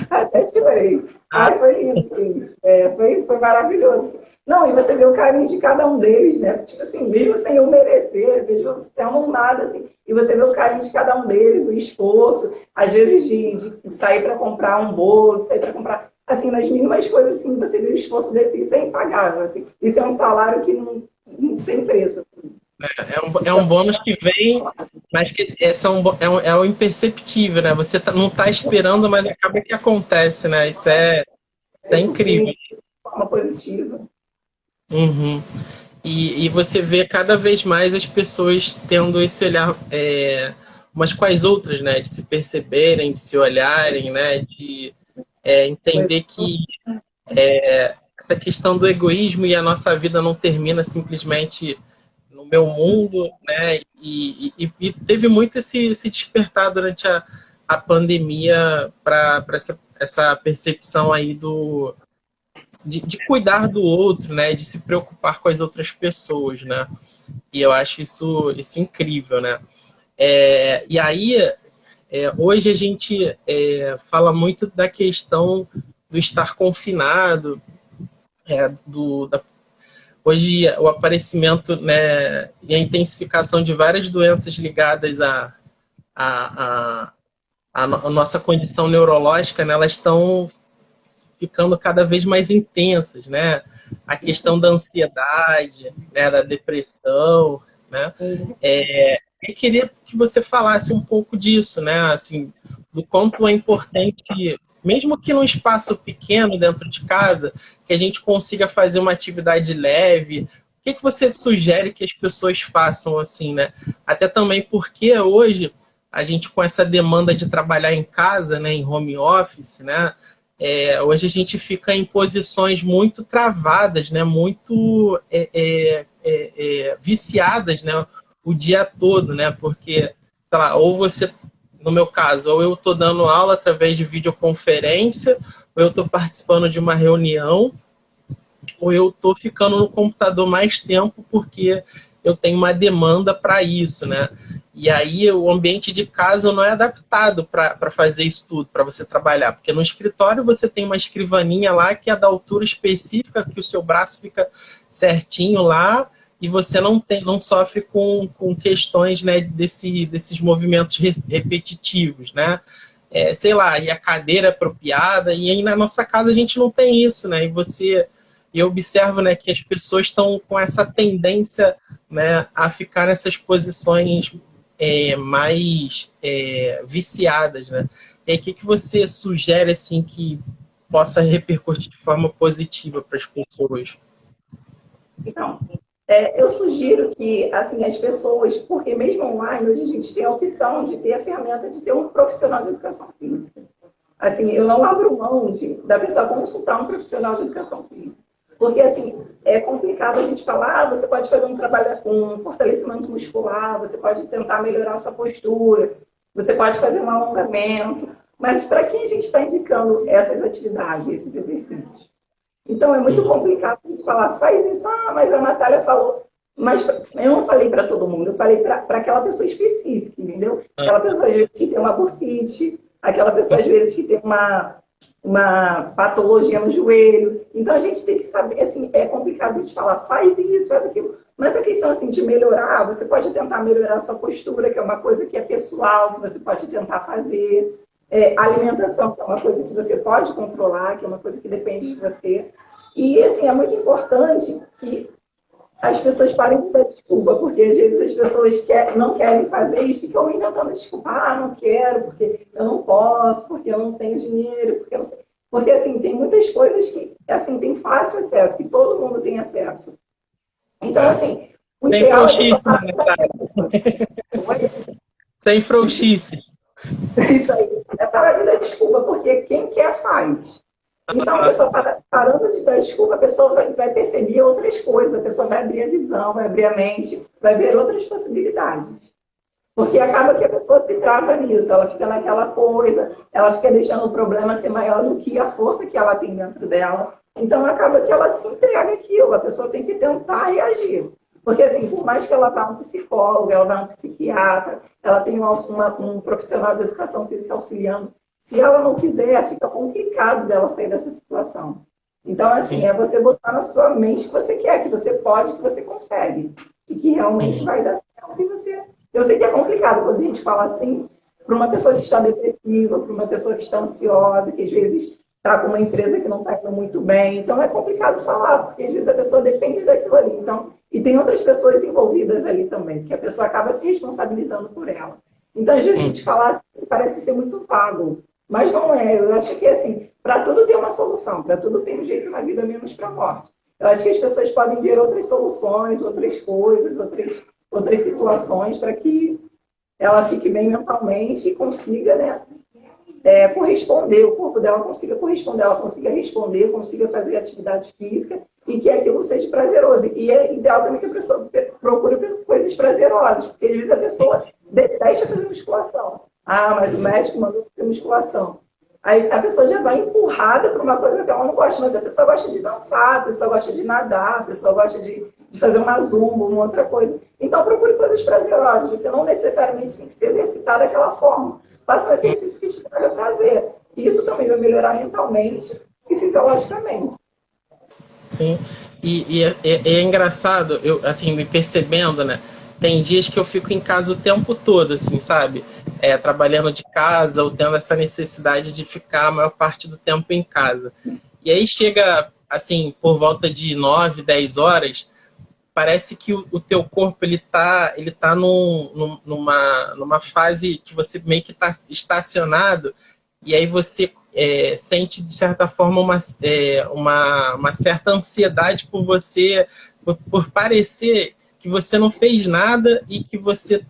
Até chorei. Ai, foi lindo, sim. Foi maravilhoso. Não, e você vê o carinho de cada um deles, né? Tipo assim, mesmo sem eu merecer, mesmo sem não nada, assim, e você vê o carinho de cada um deles, o esforço, às vezes de sair para comprar um bolo, de sair para comprar, assim, nas mínimas coisas, assim, você vê o esforço deles, isso é impagável, assim. Isso é um salário que não tem preço. É um bônus que vem, mas que é o imperceptível, né? Você não está esperando, mas acaba que acontece, né? Isso é incrível. De forma positiva. Uhum. E você vê cada vez mais as pessoas tendo esse olhar umas com as outras, né? De se perceberem, de se olharem, né? De entender que essa questão do egoísmo e a nossa vida não termina simplesmente no meu mundo, né? E teve muito esse despertar durante a pandemia para essa percepção aí de cuidar do outro, né? De se preocupar com as outras pessoas, né? E eu acho isso incrível, né? E aí, hoje a gente fala muito da questão do estar confinado, hoje o aparecimento, né, e a intensificação de várias doenças ligadas à nossa condição neurológica, né, elas estão ficando cada vez mais intensas, né? A questão da ansiedade, né? Da depressão, né? Eu queria que você falasse um pouco disso, né? Assim, do quanto é importante, mesmo que num espaço pequeno dentro de casa, que a gente consiga fazer uma atividade leve. O que você sugere que as pessoas façam assim, né? Até também porque hoje a gente com essa demanda de trabalhar em casa, né, em home office, né? Hoje a gente fica em posições muito travadas, né? Muito viciadas, né? O dia todo, né? Porque, sei lá, ou você, no meu caso, ou eu estou dando aula através de videoconferência, ou eu estou participando de uma reunião, ou eu estou ficando no computador mais tempo porque eu tenho uma demanda para isso, né? E aí o ambiente de casa não é adaptado para fazer isso tudo, para você trabalhar. Porque no escritório você tem uma escrivaninha lá que é da altura específica, que o seu braço fica certinho lá, e você não sofre com questões, né, desses movimentos repetitivos, né? Sei lá, e a cadeira é apropriada, e aí na nossa casa a gente não tem isso, né? E eu observo, né, que as pessoas estão com essa tendência, né, a ficar nessas posições mais viciadas, né? E aí, o que você sugere assim que possa repercutir de forma positiva para as pessoas? Então, eu sugiro que assim as pessoas, porque mesmo online hoje a gente tem a opção de ter a ferramenta de ter um profissional de educação física. Assim, eu não abro mão da pessoa consultar um profissional de educação física. Porque, assim, é complicado a gente falar, você pode fazer um trabalho com fortalecimento muscular, você pode tentar melhorar a sua postura, você pode fazer um alongamento, mas para quem a gente está indicando essas atividades, esses exercícios? Então, é muito complicado a gente falar, faz isso, mas a Natália falou. Mas eu não falei para todo mundo, eu falei para aquela pessoa específica, entendeu? Aquela pessoa, às vezes, que tem uma bursite, aquela pessoa, às vezes, que tem uma patologia no joelho. Então, a gente tem que saber, assim, é complicado a gente falar, faz isso, faz aquilo. Mas a questão, assim, de melhorar, você pode tentar melhorar a sua postura, que é uma coisa que é pessoal, que você pode tentar fazer. Alimentação, que é uma coisa que você pode controlar, que é uma coisa que depende de você. E, assim, é muito importante que as pessoas parem de dar desculpa, porque às vezes as pessoas não querem fazer e ficam inventando desculpa. Não quero, porque eu não posso, porque eu não tenho dinheiro, porque eu não sei. Porque, assim, tem muitas coisas que, assim, tem fácil acesso, que todo mundo tem acesso. Então, assim, o sem ideal frouxice, sem frouxice. Isso aí. É parar de dar desculpa, porque quem quer faz. Então, a pessoa parando de dar desculpa, a pessoa vai perceber outras coisas, a pessoa vai abrir a visão, vai abrir a mente, vai ver outras possibilidades. Porque acaba que a pessoa se trava nisso, ela fica naquela coisa, ela fica deixando o problema ser maior do que a força que ela tem dentro dela. Então, acaba que ela se entrega aquilo, a pessoa tem que tentar reagir. Porque, assim, por mais que ela vá a um psicólogo, ela vá a um psiquiatra, ela tem um profissional de educação física auxiliando, se ela não quiser, fica complicado dela sair dessa situação. Então, assim, é você botar na sua mente que você quer, que você pode, que você consegue. E que realmente vai dar certo. E você... Eu sei que é complicado quando a gente fala assim, para uma pessoa que está depressiva, para uma pessoa que está ansiosa, que às vezes está com uma empresa que não está indo muito bem. Então, é complicado falar, porque às vezes a pessoa depende daquilo ali. Então, e tem outras pessoas envolvidas ali também, porque a pessoa acaba se responsabilizando por ela. Então, às vezes a gente fala assim, parece ser muito vago. Mas não é, eu acho que assim, para tudo tem uma solução, para tudo tem um jeito na vida, menos para a morte. Eu acho que as pessoas podem ver outras soluções, outras coisas, outras situações para que ela fique bem mentalmente e consiga, né, corresponder, o corpo dela consiga corresponder, ela consiga responder, consiga fazer atividade física e que aquilo seja prazeroso. E é ideal também que a pessoa procure coisas prazerosas, porque às vezes a pessoa detesta fazer musculação. Mas o médico mandou fazer musculação. Aí a pessoa já vai empurrada para uma coisa que ela não gosta, mas a pessoa gosta de dançar, a pessoa gosta de nadar, a pessoa gosta de fazer uma zumba, uma outra coisa. Então procure coisas prazerosas, você não necessariamente tem que se exercitar daquela forma. Faça um exercício que te traga prazer. E isso também vai melhorar mentalmente e fisiologicamente. Sim, e é engraçado, eu assim, me percebendo, né? Tem dias que eu fico em casa o tempo todo, assim, sabe? Trabalhando de casa ou tendo essa necessidade de ficar a maior parte do tempo em casa. E aí chega, assim, por volta de 9, 10 horas, parece que o teu corpo ele tá numa fase que você meio que está estacionado, e aí você sente, de certa forma, uma certa ansiedade por você, por parecer que você não fez nada e que você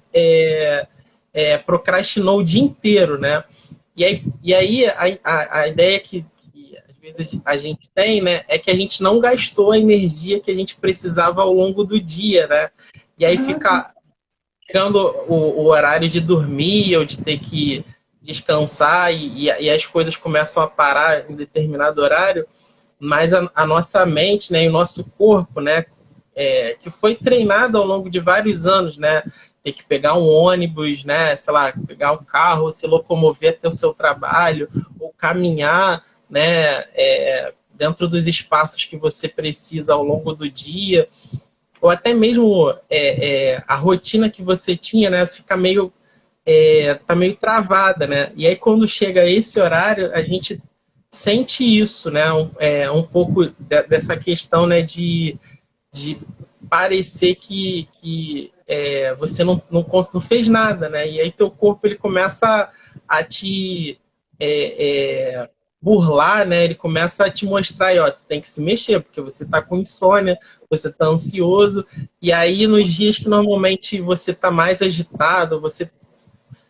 procrastinou o dia inteiro, né? E aí a ideia que às vezes a gente tem, né, é que a gente não gastou a energia que a gente precisava ao longo do dia, né? E aí fica chegando o horário de dormir ou de ter que descansar e as coisas começam a parar em determinado horário, mas a nossa mente, né, e o nosso corpo, né, que foi treinado ao longo de vários anos, né, ter que pegar um ônibus, né, sei lá, pegar um carro, se locomover até o seu trabalho, ou caminhar, né, dentro dos espaços que você precisa ao longo do dia, ou até mesmo a rotina que você tinha, né, fica meio tá meio travada, né? E aí quando chega esse horário, a gente sente isso, né? Um pouco dessa questão, né, de parecer que você não fez nada, né? E aí teu corpo ele começa a te burlar, né? Ele começa a te mostrar, aí, ó, tu tem que se mexer, porque você tá com insônia, você tá ansioso, e aí nos dias que normalmente você tá mais agitado, você,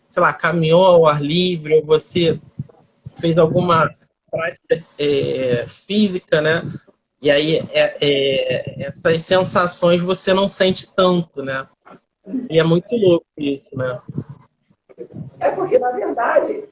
sei lá, caminhou ao ar livre, ou você fez alguma prática física, né? E aí essas sensações você não sente tanto, né? E é muito louco isso, né? É porque, na verdade,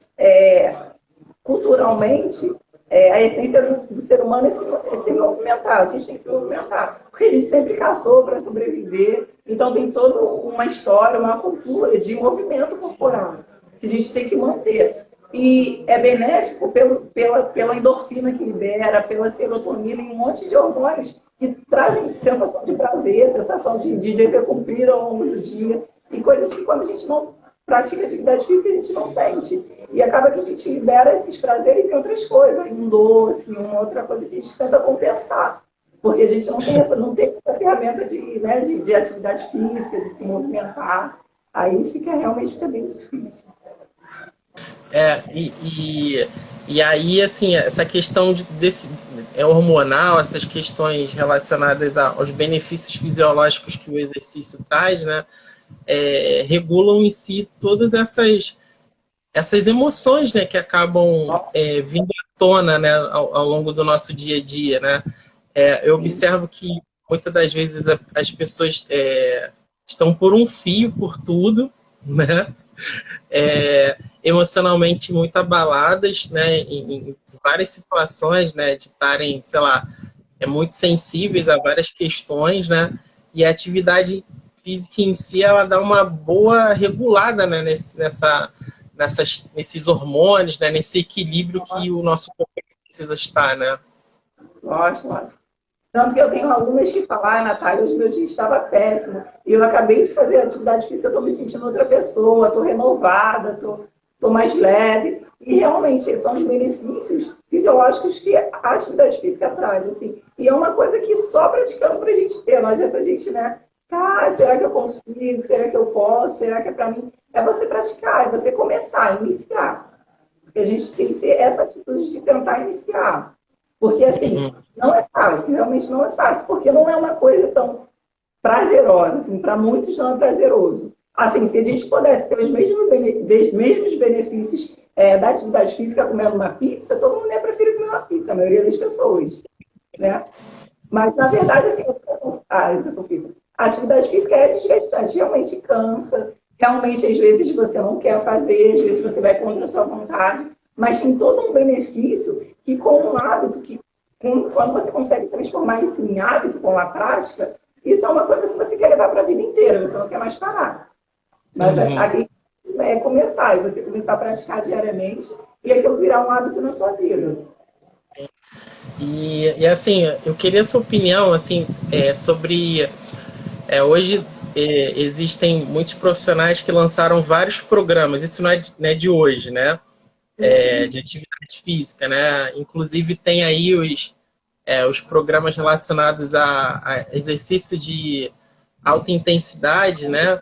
culturalmente, a essência do ser humano é se movimentar. A gente tem que se movimentar. Porque a gente sempre caçou para sobreviver. Então, tem toda uma história, uma cultura de movimento corporal que a gente tem que manter. E é benéfico pela endorfina que libera, pela serotonina e um monte de hormônios que trazem sensação de prazer, sensação de dever cumprir ao longo do dia. E coisas que, quando a gente não pratica atividade física, a gente não sente. E acaba que a gente libera esses prazeres em outras coisas, em um doce, em uma outra coisa que a gente tenta compensar. Porque a gente não tem essa ferramenta de atividade física, de se movimentar. Aí realmente bem difícil. E aí, assim, essa questão desse hormonal, essas questões relacionadas aos benefícios fisiológicos que o exercício traz, né, regulam em si todas essas emoções, né, que acabam vindo à tona, né, ao longo do nosso dia a dia, né. Eu observo que muitas das vezes as pessoas estão por um fio por tudo, né, emocionalmente muito abaladas, né, em várias situações, né, de estarem, sei lá, muito sensíveis a várias questões, né, e a atividade física em si, ela dá uma boa regulada, né, nesses hormônios, né, nesse equilíbrio que o nosso corpo precisa estar, né. Lógico. Tanto que eu tenho alunas que falam, Natália, hoje meu dia estava péssimo. E eu acabei de fazer atividade física, eu estou me sentindo outra pessoa, estou renovada, estou mais leve. E realmente são os benefícios fisiológicos que a atividade física traz. Assim. E é uma coisa que só praticando para a gente ter. Não adianta a gente, né? Será que eu consigo? Será que eu posso? Será que é para mim? É você praticar, é você começar, iniciar. Porque a gente tem que ter essa atitude de tentar iniciar. Porque, assim, não é fácil, realmente não é fácil, porque não é uma coisa tão prazerosa, assim, para muitos não é prazeroso. Assim, se a gente pudesse ter os mesmos benefícios da atividade física comendo uma pizza, todo mundo ia preferir comer uma pizza, a maioria das pessoas, né? Mas, na verdade, assim, a atividade física é desgastante, realmente cansa, realmente, às vezes, você não quer fazer, às vezes você vai contra a sua vontade, mas tem todo um benefício que com um hábito, quando você consegue transformar isso em hábito com a prática, isso é uma coisa que você quer levar para a vida inteira, você não quer mais parar. Mas aqui é começar, e você começar a praticar diariamente, e aquilo virar um hábito na sua vida. E assim, eu queria a sua opinião, assim, sobre... hoje existem muitos profissionais que lançaram vários programas, isso não é de hoje, né? de atividade física, né? Inclusive tem aí os programas relacionados a exercício de alta intensidade, né?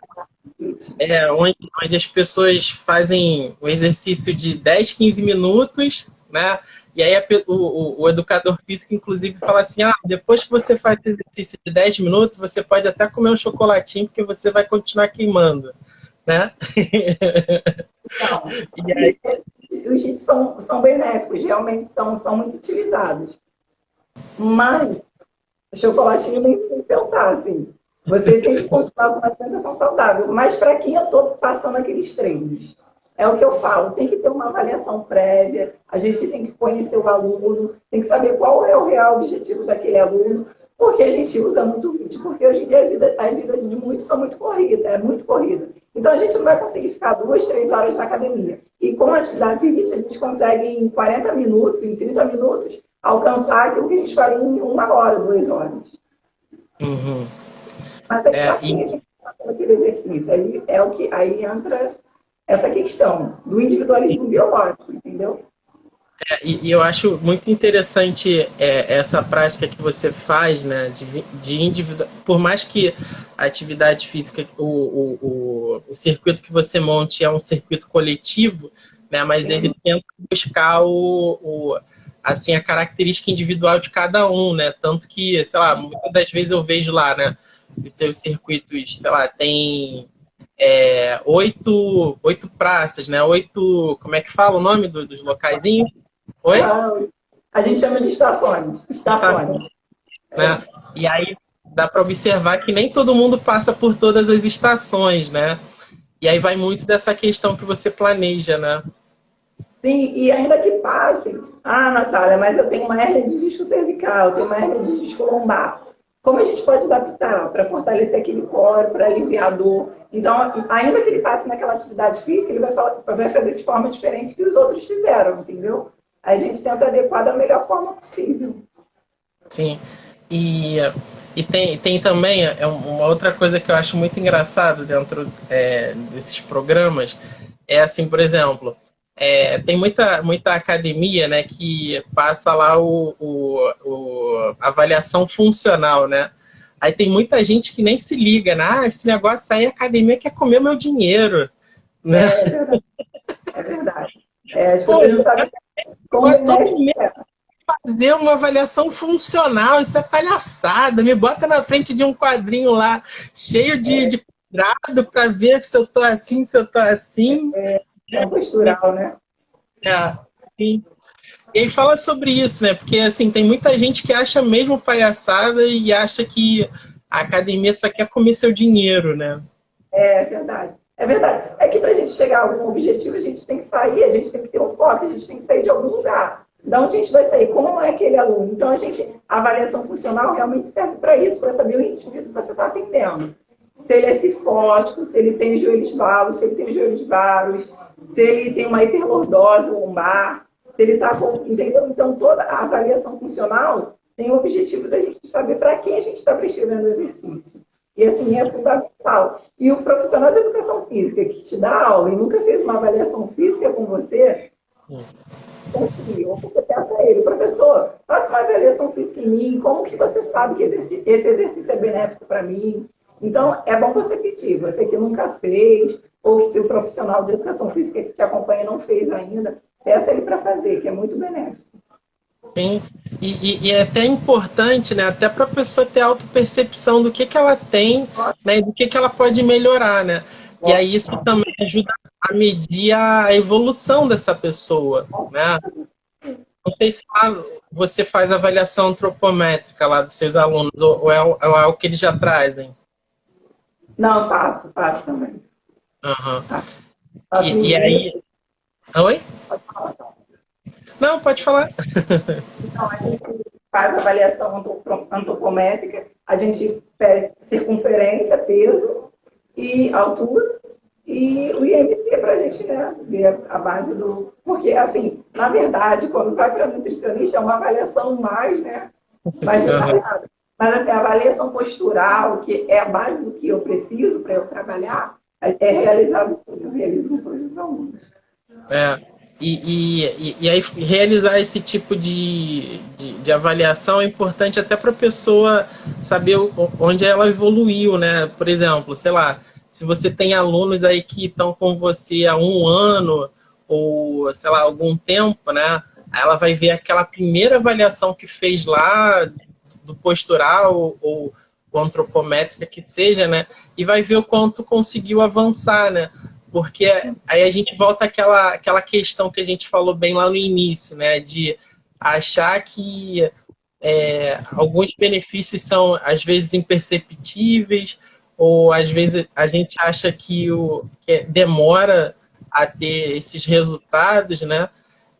Onde as pessoas fazem o exercício de 10, 15 minutos, né? E aí o educador físico, inclusive, fala assim, depois que você faz esse exercício de 10 minutos, você pode até comer um chocolatinho, porque você vai continuar queimando, né? Não, E aí, os HIITs são benéficos, realmente são muito utilizados. Mas chocolatinho nem tem que pensar, assim. Você tem que continuar com uma alimentação saudável. Mas para quem eu estou passando aqueles treinos? É o que eu falo, tem que ter uma avaliação prévia, a gente tem que conhecer o aluno, tem que saber qual é o real objetivo daquele aluno, porque a gente usa muito o HIIT, porque hoje em dia a vida de muitos são muito corrida, é muito corrida. Então a gente não vai conseguir ficar 2, 3 horas na academia. E com a atividade de HIIT, a gente consegue em 40 minutos, em 30 minutos, alcançar aquilo que a gente faria em 1 hora, 2 horas. Uhum. Mas aí, para quem a gente está fazendo aquele exercício? Aí entra essa questão do individualismo biológico, entendeu? E eu acho muito interessante essa prática que você faz, né, de individual. Por mais que a atividade física, o circuito que você monte é um circuito coletivo, né, mas ele tenta buscar assim, a característica individual de cada um, né? Tanto que, sei lá, muitas das vezes eu vejo lá, né, os seus circuitos, sei lá, tem 8 praças, né? 8, como é que fala o nome dos locaizinhos? Oi? A gente chama de estações. Estações. Né? E aí dá para observar que nem todo mundo passa por todas as estações, né? E aí vai muito dessa questão que você planeja, né? Sim, e ainda que passe, Natália, mas eu tenho uma hérnia de disco cervical, eu tenho uma hérnia de disco lombar. Como a gente pode adaptar para fortalecer aquele core, para aliviar a dor? Então, ainda que ele passe naquela atividade física, ele vai fazer de forma diferente que os outros fizeram, entendeu? Aí a gente tenta adequar da melhor forma possível. Sim. E tem também uma outra coisa que eu acho muito engraçado dentro desses programas, é assim, por exemplo, tem muita academia, né, que passa lá a avaliação funcional, né? Aí tem muita gente que nem se liga, né? Esse negócio aí, a academia quer comer meu dinheiro, né? É verdade. É verdade. As pessoas não sabem como fazer uma avaliação funcional, isso é palhaçada. Me bota na frente de um quadrinho lá, cheio de quadrado, para ver se eu tô assim, se eu tô assim. É postural, né? Sim. E aí fala sobre isso, né? Porque assim, tem muita gente que acha mesmo palhaçada e acha que a academia só quer comer seu dinheiro, né? É verdade. É verdade. É que para a gente chegar a algum objetivo, a gente tem que sair, a gente tem que ter um foco, a gente tem que sair de algum lugar. Da onde a gente vai sair? Como é aquele aluno? Então, a avaliação funcional realmente serve para isso, para saber o indivíduo que você está atendendo. Se ele é cifótico, se ele tem joelhos valos, se ele tem joelhos varos, se ele tem uma hiperlordose lombar, se ele está com... Entendeu? Então, toda a avaliação funcional tem o objetivo da gente saber para quem a gente está prescrevendo o exercício. E, assim, é fundamental. E o profissional de educação física que te dá aula e nunca fez uma avaliação física com você, confia, porque peça a ele, professor, faça uma avaliação física em mim, como que você sabe que esse exercício é benéfico para mim? Então, é bom você pedir, você que nunca fez, ou se o profissional de educação física que te acompanha não fez ainda, peça ele para fazer, que é muito benéfico. Sim, e é até importante, né? Até para a pessoa ter autopercepção do que ela tem, né? E do que ela pode melhorar, né? E aí isso também ajuda a medir a evolução dessa pessoa, né? Não sei se lá você faz avaliação antropométrica lá dos seus alunos, ou é algo que eles já trazem? Não, faço também. Uhum. Faço E aí... Oi? Pode falar. Não, pode falar. Então, a gente faz avaliação antropométrica, a gente pede circunferência, peso e altura, e o IMT para a gente, né, ver a base do... Porque, assim, na verdade, quando vai para nutricionista, é uma avaliação mais detalhada. Mas, assim, a avaliação postural, que é a base do que eu preciso para eu trabalhar, é realizada, assim, eu realizo com todos os alunos. E aí realizar esse tipo de avaliação é importante até para a pessoa saber onde ela evoluiu, né? Por exemplo, sei lá, se você tem alunos aí que estão com você há um ano ou, sei lá, algum tempo, né? Ela vai ver aquela primeira avaliação que fez lá do postural ou antropométrica que seja, né? E vai ver o quanto conseguiu avançar, né? Porque aí a gente volta àquela questão que a gente falou bem lá no início, né? De achar que alguns benefícios são, às vezes, imperceptíveis, ou às vezes a gente acha que demora a ter esses resultados, né?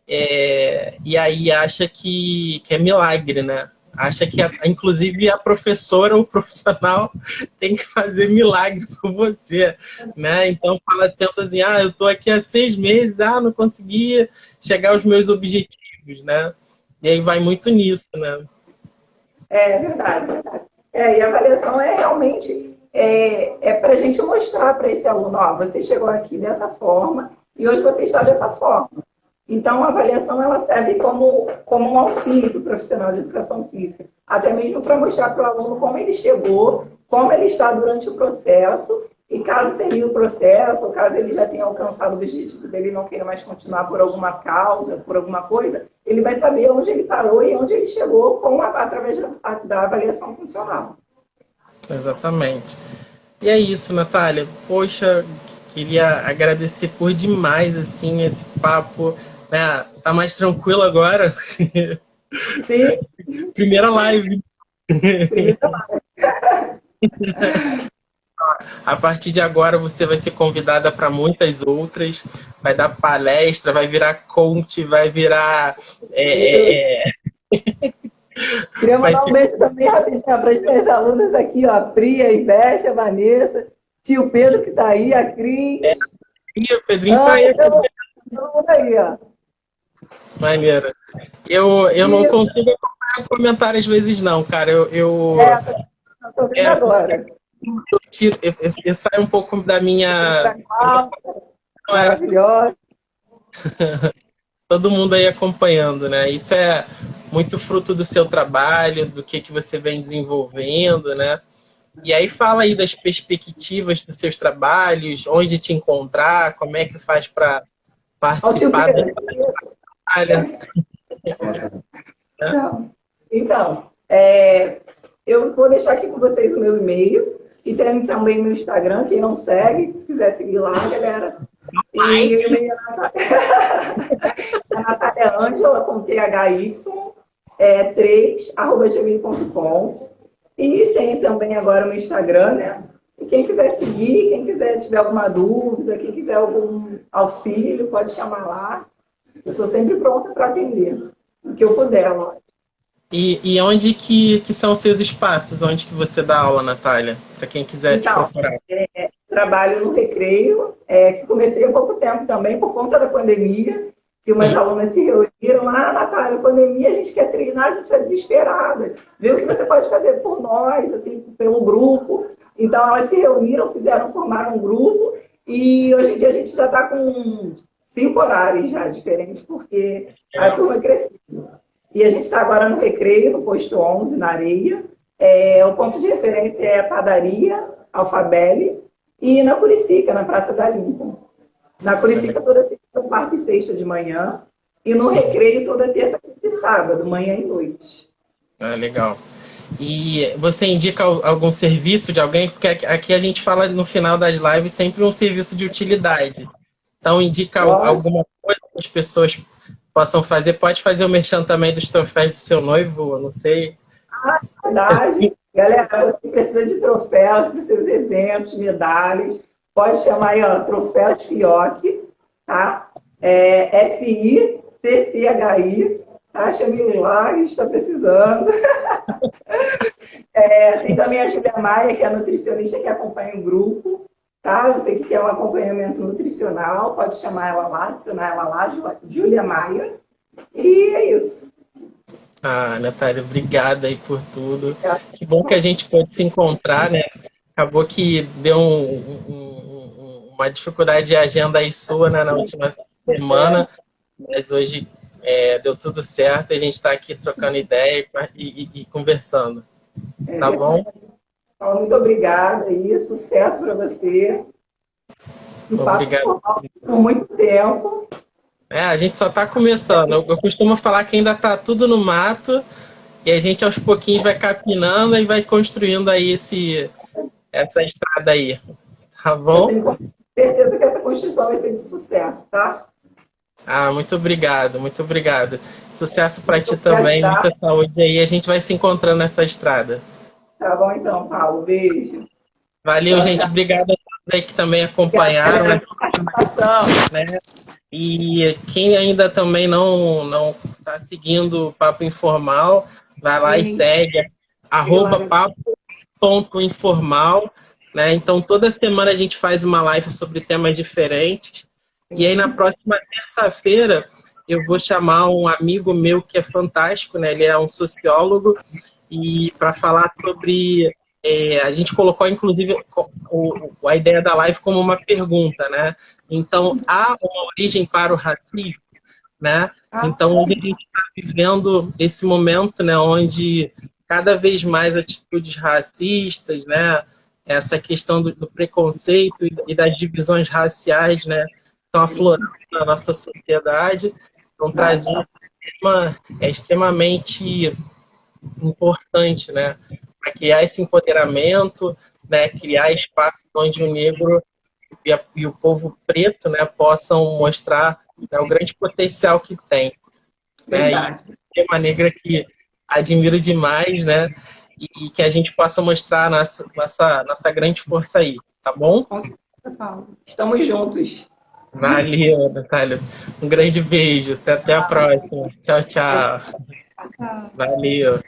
E aí acha que é milagre, né? Acha que, inclusive, a professora ou o profissional tem que fazer milagre por você, né? Então, pensa assim, eu estou aqui há 6 meses, não consegui chegar aos meus objetivos, né? E aí vai muito nisso, né? É verdade, verdade. E a avaliação é realmente para a gente mostrar para esse aluno, ó, você chegou aqui dessa forma e hoje você está dessa forma. Então, a avaliação ela serve como um auxílio para o profissional de educação física, até mesmo para mostrar para o aluno como ele chegou, como ele está durante o processo, e caso termine o processo, ou caso ele já tenha alcançado o objetivo dele e não queira mais continuar por alguma causa, por alguma coisa, ele vai saber onde ele parou e onde ele chegou através da avaliação funcional. Exatamente. E é isso, Natália. Poxa, queria agradecer por demais, assim, esse papo. Né? Tá mais tranquilo agora? Sim. Primeira live. Primeira live. A partir de agora você vai ser convidada para muitas outras, vai dar palestra, vai virar coach, vai virar. Queria mandar um beijo também rapidinho para as minhas alunas aqui, ó, a Pri, a Ivete, a Vanessa, tio Pedro que está aí, a Cris. O Pedrinho está aí. Todo mundo aí, ó. Maneira. Eu não consigo acompanhar comentário às vezes, não, cara. Eu vendo agora. Eu saio um pouco da minha. Maravilhosa. Todo mundo aí acompanhando, né? Isso é muito fruto do seu trabalho, do que você vem desenvolvendo, né? E aí fala aí das perspectivas dos seus trabalhos, onde te encontrar, como é que faz para participar da área. Então, eu vou deixar aqui com vocês o meu e-mail e tem também meu Instagram, quem não segue, se quiser seguir lá, galera. E o e-mail é Natália Ângela, com THY, 3@gmail.com. E tem também agora o meu Instagram, né? E quem quiser seguir, quem quiser tiver alguma dúvida, quem quiser algum auxílio, pode chamar lá. Eu estou sempre pronta para atender, o que eu puder, lógico. E onde que são os seus espaços? Onde que você dá aula, Natália? Para quem quiser te procurar. Trabalho no Recreio, que comecei há pouco tempo também, por conta da pandemia, que umas alunas se reuniram, Natália, pandemia, a gente quer treinar, a gente está desesperada. Vê o que você pode fazer por nós, assim, pelo grupo. Então, elas se reuniram, formaram um grupo, e hoje em dia a gente já está com 5 horários já diferentes, porque a turma cresceu. E a gente está agora no Recreio, no posto 11, na Areia. O ponto de referência é a padaria Alfabelle e na Curicica, na Praça da Lincoln. Na Curicica toda segunda, quarta e sexta de manhã. E no Recreio toda terça e sábado, manhã e noite. Legal. E você indica algum serviço de alguém? Porque aqui a gente fala no final das lives sempre um serviço de utilidade. Então indica alguma coisa que as pessoas possam fazer. Pode fazer o merchan também dos troféus do seu noivo, eu não sei. Verdade. Galera, você precisa de troféus para os seus eventos, medalhas. Pode chamar aí, ó, Troféus Fioc, tá? FICCHI, tá? Chame lá, a gente está precisando. Tem também a Júlia Maia, que é a nutricionista que acompanha o grupo, tá? Você que quer um acompanhamento nutricional, pode chamar ela lá, adicionar ela lá, Júlia Maia. E é isso. Natália, obrigada aí por tudo. Que bom que a gente pôde se encontrar, né? Acabou que deu uma dificuldade de agenda aí sua, né, na última semana, mas hoje deu tudo certo e a gente está aqui trocando ideia e conversando. Tá bom? Paulo, muito obrigada e sucesso para você. Um papo Obrigado. por muito tempo. A gente só está começando. Eu costumo falar que ainda está tudo no mato e a gente aos pouquinhos vai capinando e vai construindo aí essa estrada aí. Tá Eu bom? tenho certeza que essa construção vai ser de sucesso, tá? Muito obrigado, muito obrigado. Sucesso para ti Muito também, obrigada. muita saúde aí. A gente vai se encontrando nessa estrada. Tá bom então, Paulo. Beijo. Valeu, Tchau, gente. tchau. Obrigado a todos aí que também acompanharam, Obrigada né? pela participação. E quem ainda também não está seguindo o Papo Informal, vai lá e Sim, segue siga lá no @papo.informal, né? Então toda semana a gente faz uma live sobre temas diferentes. E aí na Sim. próxima terça-feira eu vou chamar um amigo meu que é fantástico, né? Ele é um sociólogo e para falar sobre a gente colocou inclusive a ideia da live como uma pergunta, né? Então há uma origem para o racismo, né? Ah, Então hoje a gente está vivendo esse momento, né, onde cada vez mais atitudes racistas, né, essa questão do preconceito e das divisões raciais, né, estão aflorando na nossa sociedade, estão trazendo um tema extremamente importante, né, para criar esse empoderamento, né, criar espaços onde o negro e o povo preto, né, possam mostrar, né, o grande potencial que tem, né, e verdade. é uma negra que admiro demais, né, e que a gente possa mostrar a nossa grande força aí, tá bom? Com certeza, Paulo. Estamos juntos. Valeu, Natália. Um grande beijo. Até a próxima. Tchau, tchau. Tchau. Valeu.